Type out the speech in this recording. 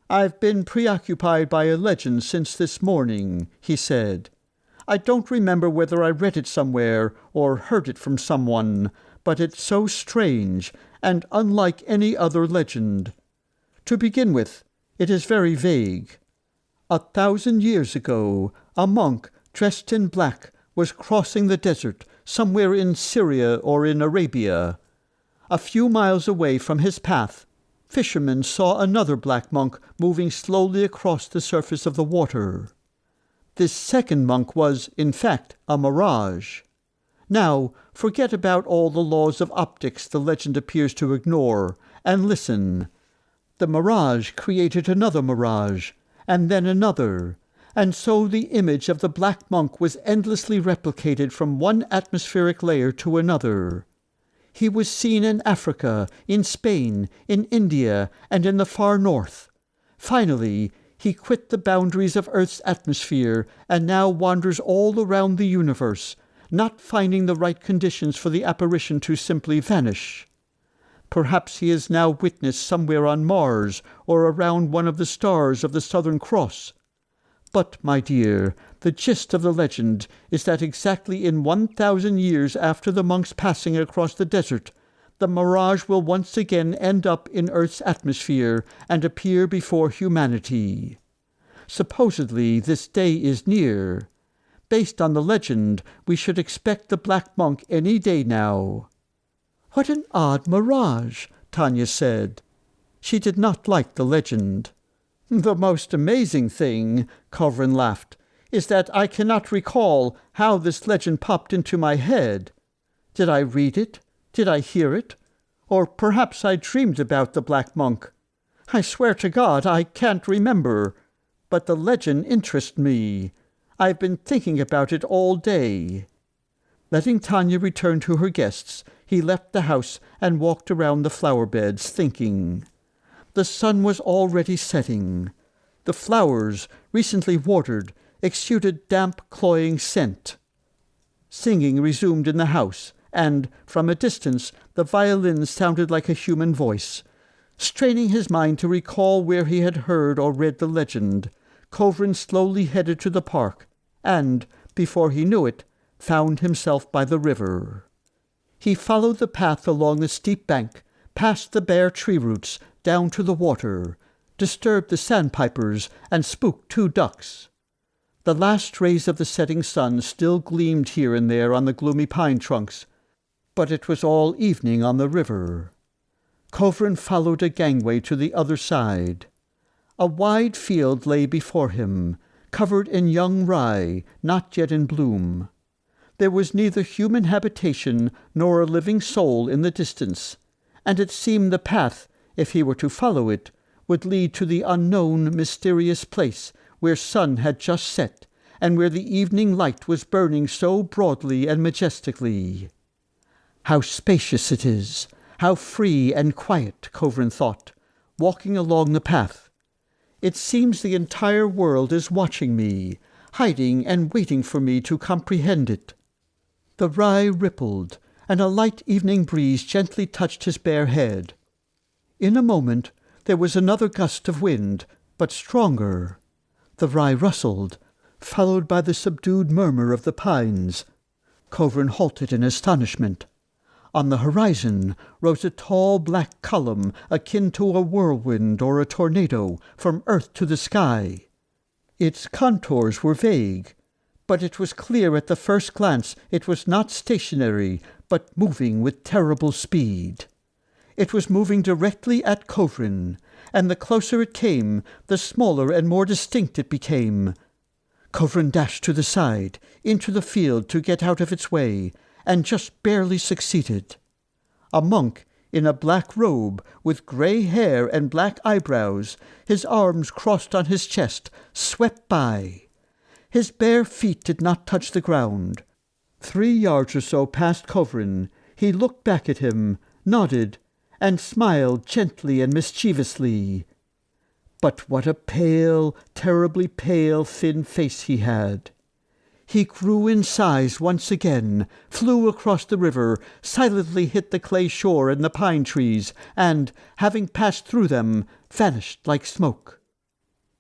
"I've been preoccupied by a legend since this morning," he said. "I don't remember whether I read it somewhere or heard it from someone, but it's so strange and unlike any other legend. To begin with, it is very vague. 1,000 years ago, a monk dressed in black was crossing the desert somewhere in Syria or in Arabia. A few miles away from his path, fishermen saw another black monk moving slowly across the surface of the water. This second monk was, in fact, a mirage. Now, forget about all the laws of optics the legend appears to ignore, and listen. The mirage created another mirage, and then another, and so the image of the black monk was endlessly replicated from one atmospheric layer to another. He was seen in Africa, in Spain, in India, and in the far north. Finally, he quit the boundaries of Earth's atmosphere and now wanders all around the universe, not finding the right conditions for the apparition to simply vanish. Perhaps he is now witnessed somewhere on Mars or around one of the stars of the Southern Cross. But, my dear, the gist of the legend is that exactly in 1,000 years after the monk's passing across the desert, the mirage will once again end up in Earth's atmosphere and appear before humanity. Supposedly, this day is near. Based on the legend, we should expect the black monk any day now." "What an odd mirage," Tanya said. She did not like the legend. "The most amazing thing," Kuprin laughed, "is that I cannot recall how this legend popped into my head. Did I read it? Did I hear it? Or perhaps I dreamed about the black monk. I swear to God I can't remember. But the legend interests me. I've been thinking about it all day." Letting Tanya return to her guests, he left the house and walked around the flower beds, thinking. The sun was already setting. The flowers, recently watered, exuded damp, cloying scent. Singing resumed in the house, and, from a distance, the violin sounded like a human voice. Straining his mind to recall where he had heard or read the legend, Kuprin slowly headed to the park, and, before he knew it, found himself by the river. He followed the path along the steep bank, past the bare tree roots, down to the water, disturbed the sandpipers, and spooked 2 ducks. The last rays of the setting sun still gleamed here and there on the gloomy pine trunks, but it was all evening on the river. Kuprin followed a gangway to the other side. A wide field lay before him, covered in young rye, not yet in bloom. There was neither human habitation nor a living soul in the distance, and it seemed the path, if he were to follow it, would lead to the unknown, mysterious place where sun had just set, and where the evening light was burning so broadly and majestically. "How spacious it is! How free and quiet!" Kuprin thought, walking along the path. "It seems the entire world is watching me, hiding and waiting for me to comprehend it." The rye rippled, and a light evening breeze gently touched his bare head. In a moment there was another gust of wind, but stronger. The rye rustled, followed by the subdued murmur of the pines. Kuprin halted in astonishment. On the horizon rose a tall black column akin to a whirlwind or a tornado from earth to the sky. Its contours were vague, but it was clear at the first glance it was not stationary, but moving with terrible speed. It was moving directly at Kuprin, and the closer it came, the smaller and more distinct it became. Kuprin dashed to the side, into the field to get out of its way, and just barely succeeded. A monk, in a black robe, with grey hair and black eyebrows, his arms crossed on his chest, swept by. His bare feet did not touch the ground. 3 yards or so past Kuprin, he looked back at him, nodded, and smiled gently and mischievously. But what a pale, terribly pale, thin face he had! He grew in size once again, flew across the river, silently hit the clay shore and the pine trees, and, having passed through them, vanished like smoke.